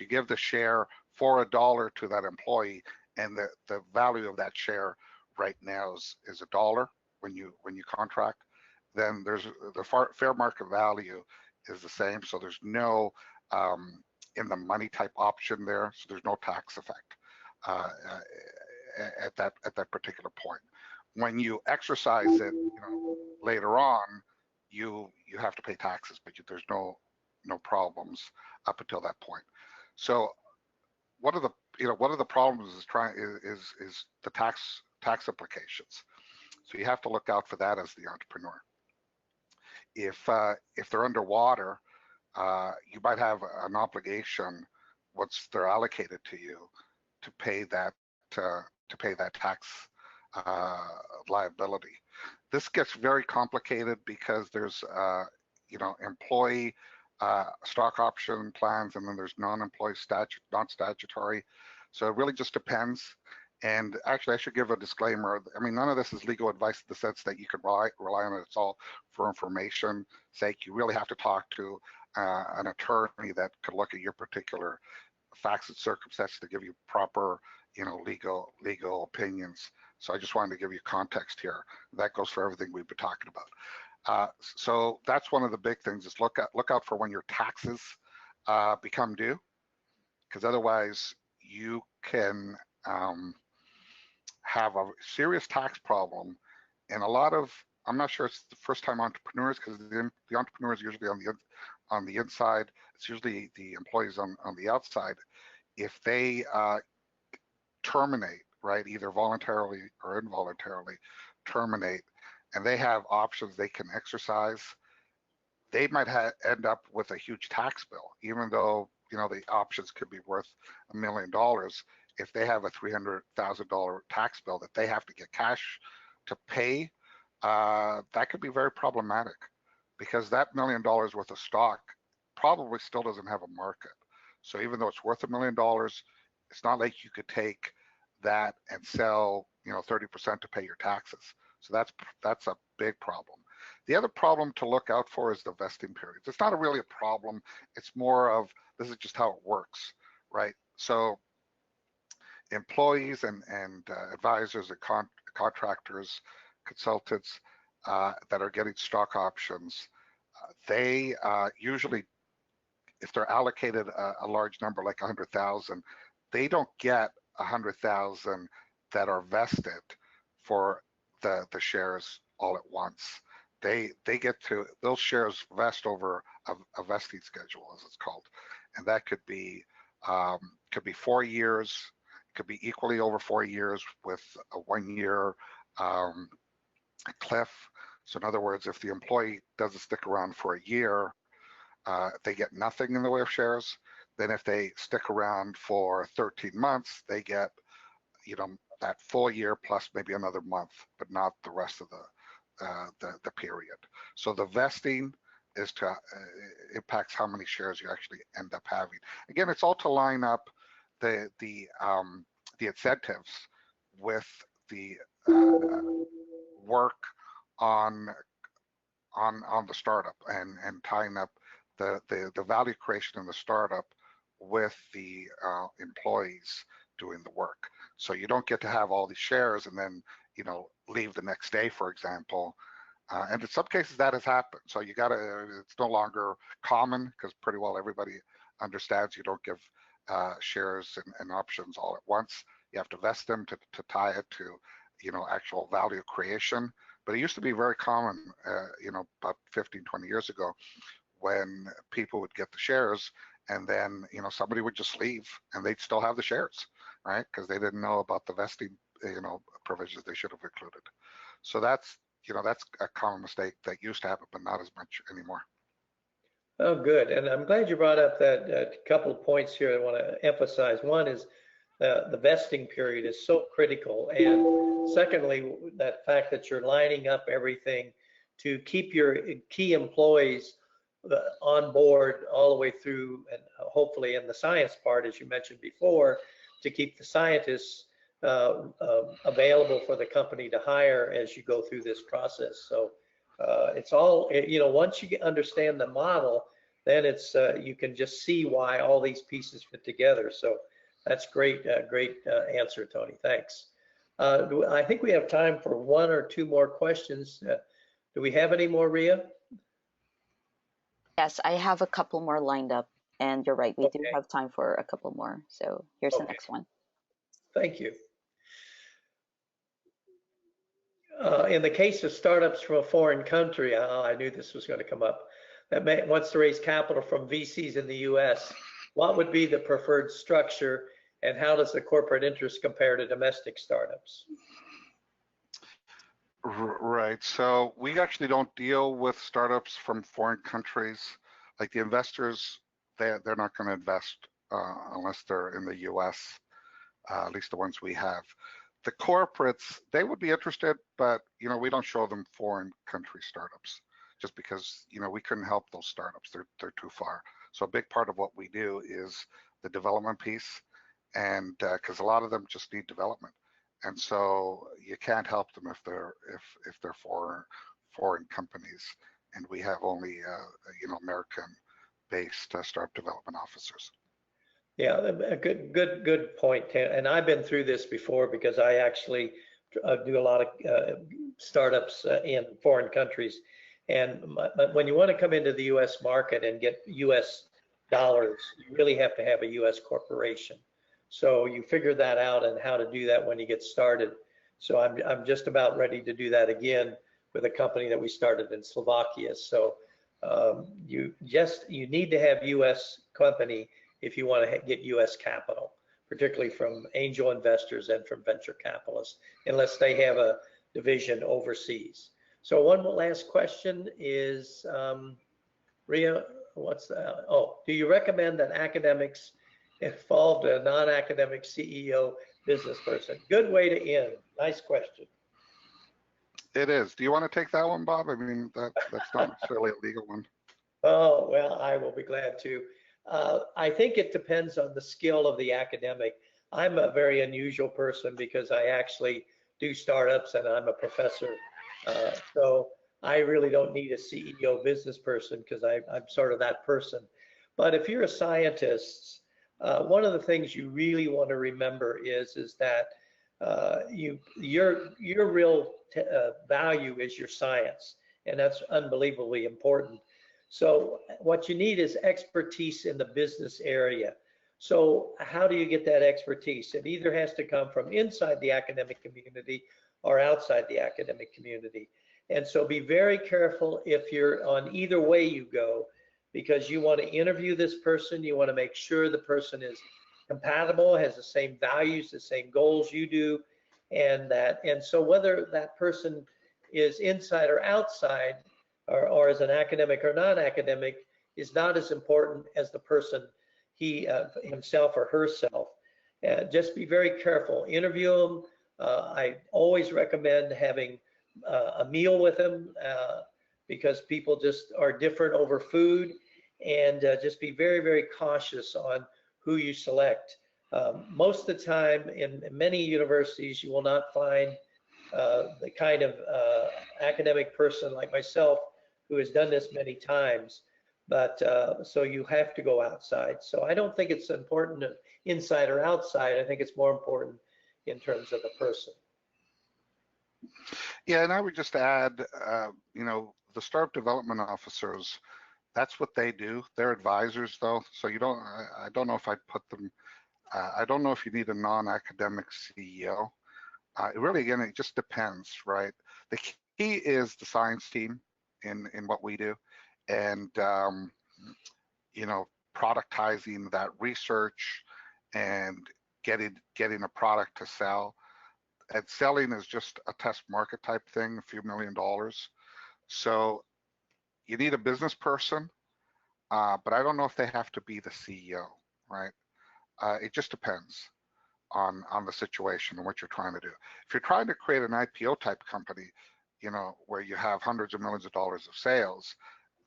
give the share for $1 to that employee, and the value of that share right now is $1 when you contract, then there's the fair market value is the same. So there's no in the money type option there. So there's no tax effect at that particular point. When you exercise it, later on, you have to pay taxes, but there's no problems up until that point. So one of the problems is the tax implications. So you have to look out for that as the entrepreneur. If they're underwater, you might have an obligation once they're allocated to you to pay that tax liability. This gets very complicated because there's employee stock option plans, and then there's non-employee non-statutory. So it really just depends. And actually, I should give a disclaimer. I mean, none of this is legal advice in the sense that you can rely on it. It's all for information sake. You really have to talk to an attorney that could look at your particular facts and circumstances to give you proper, legal opinions. So I just wanted to give you context here. That goes for everything we've been talking about. So that's one of the big things is look out for when your taxes become due, because otherwise you can have a serious tax problem. And a lot of, I'm not sure it's the first time entrepreneurs, because the entrepreneurs usually on the inside, it's usually the employees on the outside. If they terminate, right, either voluntarily or involuntarily terminate, and they have options they can exercise, they might end up with a huge tax bill, even though the options could be worth $1 million. If they have a $300,000 tax bill that they have to get cash to pay, that could be very problematic, because that $1 million worth of stock probably still doesn't have a market. So even though it's worth $1 million, it's not like you could take that and sell 30% to pay your taxes. So that's a big problem. The other problem to look out for is the vesting periods. It's not really a problem. It's more of, this is just how it works, right? So employees and advisors and contractors, consultants that are getting stock options, they usually, if they're allocated a large number like 100,000, they don't get 100,000 that are vested for the shares all at once. They get to, those shares vest over a vesting schedule, as it's called, and that could be 4 years, could be equally over 4 years with a 1 year cliff. So in other words, if the employee doesn't stick around for a year, they get nothing in the way of shares. Then if they stick around for 13 months, they get, that full year plus maybe another month, but not the rest of the period. So the vesting is to impacts how many shares you actually end up having. Again, it's all to line up the incentives with the work on the startup and tying up the value creation in the startup with the employees doing the work. So you don't get to have all these shares and then leave the next day, for example. And in some cases that has happened. So you gotta, it's no longer common, because pretty well everybody understands you don't give shares and options all at once. You have to vest them to tie it to, actual value creation. But it used to be very common, about 15, 20 years ago, when people would get the shares and then, somebody would just leave and they'd still have the shares, right? Because they didn't know about the vesting, provisions they should have included. So that's a common mistake that used to happen, but not as much anymore. Oh, good. And I'm glad you brought up that couple of points here I want to emphasize. One is the vesting period is so critical. And secondly, that fact that you're lining up everything to keep your key employees on board all the way through, and hopefully in the science part, as you mentioned before, to keep the scientists available for the company to hire as you go through this process. So it's all, once you understand the model, then it's you can just see why all these pieces fit together. So that's great, great answer, Tony. Thanks. I think we have time for one or two more questions. Do we have any more, Ria? Yes, I have a couple more lined up, and you're right, we do have time for a couple more. So here's the next one. Thank you. In the case of startups from a foreign country, I knew this was going to come up, that wants to raise capital from VCs in the US, what would be the preferred structure, and how does the corporate interest compare to domestic startups? Right. So we actually don't deal with startups from foreign countries. Like the investors, they're not going to invest unless they're in the US, at least the ones we have. The corporates, they would be interested, but we don't show them foreign country startups just because we couldn't help those startups. They're too far. So a big part of what we do is the development piece, and because a lot of them just need development, and so you can't help them if they're foreign companies, and we have only American-based startup development officers. Yeah, a good point. And I've been through this before because I actually do a lot of startups in foreign countries. And when you want to come into the U.S. market and get U.S. dollars, you really have to have a U.S. corporation. So you figure that out and how to do that when you get started. So I'm just about ready to do that again with a company that we started in Slovakia. So you need to have U.S. company if you want to get U.S. capital, particularly from angel investors and from venture capitalists, unless they have a division overseas. So one last question is, Ria, do you recommend that academics involved a non-academic CEO business person? Good way to end. Nice question. It is. Do you want to take that one, Bob? I mean, that's not necessarily a legal one. Oh, well, I will be glad to. I think it depends on the skill of the academic. I'm a very unusual person because I actually do startups and I'm a professor. So I really don't need a CEO business person because I'm sort of that person. But if you're a scientist, one of the things you really want to remember is that your real value is your science, and that's unbelievably important. So what you need is expertise in the business area. So how do you get that expertise? It either has to come from inside the academic community or outside the academic community. And so be very careful if you're on either way you go, because you want to interview this person, you want to make sure the person is compatible, has the same values, the same goals you do, and so whether that person is inside or outside, or as an academic or non-academic, is not as important as the person himself or herself. Just be very careful. Interview them. I always recommend having a meal with them because people just are different over food, and just be very, very cautious on who you select. Most of the time in many universities, you will not find the kind of academic person like myself who has done this many times, but so you have to go outside. So I don't think it's important inside or outside. I think it's more important in terms of the person. Yeah, and I would just add, the startup development officers, That's what they do. They're advisors though, so you don't. I don't know if I'd put them. I don't know if you need a non-academic CEO. Really, again, it just depends, right? The key is the science team in what we do, and you know, productizing that research and getting a product to sell. And selling is just a test market type thing, a few $1 million. So you need a business person, but I don't know if they have to be the CEO, right? It just depends on the situation and what you're trying to do. If you're trying to create an IPO type company, you know, where you have hundreds of millions of dollars of sales,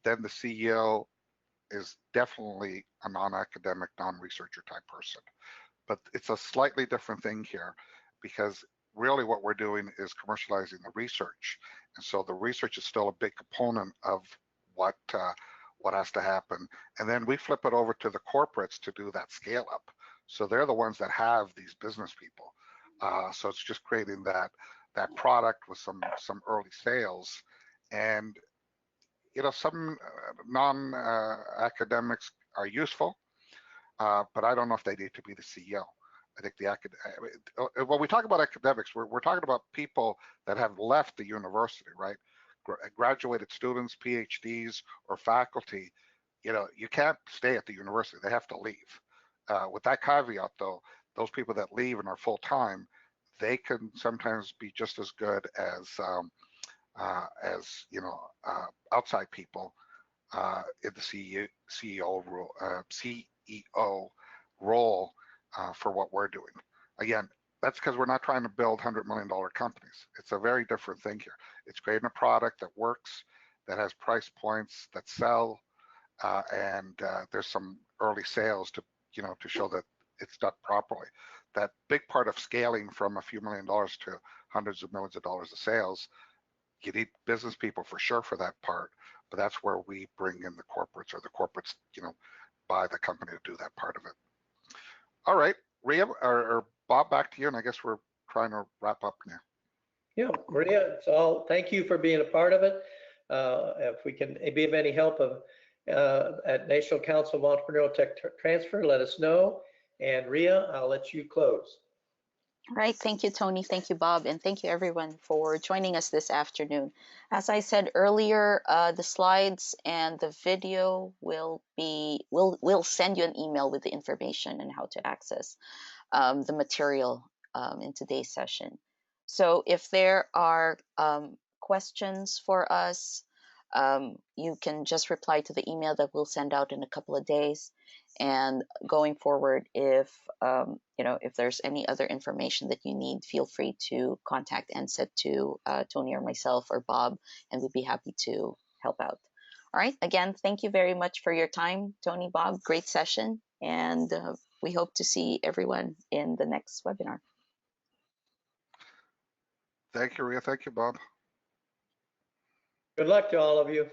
then the CEO is definitely a non-academic, non-researcher type person. But it's a slightly different thing here, because really what we're doing is commercializing the research. And so the research is still a big component of what has to happen. And then we flip it over to the corporates to do that scale up. So they're the ones that have these business people. So it's just creating that product with some early sales. And you know, some non-academics are useful, but I don't know if they need to be the CEO. I think when we talk about academics, we're talking about people that have left the university, right? Graduated students, PhDs, or faculty. You know, you can't stay at the university; they have to leave. With that caveat, though, those people that leave and are full time, they can sometimes be just as good as you know, outside people in the CEO role for what we're doing. Again, that's because we're not trying to build $100 million companies. It's a very different thing here. It's creating a product that works, that has price points that sell, and there's some early sales to, you know, to show that it's done properly. That big part of scaling from a few $1 million to hundreds of millions of dollars of sales, you need business people for sure for that part, but that's where we bring in the corporates, or the corporates, you know, buy the company to do that part of it. All right, Ria or Bob, back to you, and I guess we're trying to wrap up now. Yeah, Maria, thank you for being a part of it. If we can be of any help at National Council of Entrepreneurial Tech Transfer, let us know. And Ria, I'll let you close. All right. Thank you, Tony. Thank you, Bob. And thank you, everyone, for joining us this afternoon. As I said earlier, the slides and the video we'll send you an email with the information and how to access the material in today's session. So if there are questions for us, you can just reply to the email that we'll send out in a couple of days. And going forward, if if there's any other information that you need, feel free to contact NCET to Tony or myself or Bob, and we'd be happy to help out. All right. Again, thank you very much for your time, Tony, Bob. Great session, and we hope to see everyone in the next webinar. Thank you, Ria. Thank you, Bob. Good luck to all of you.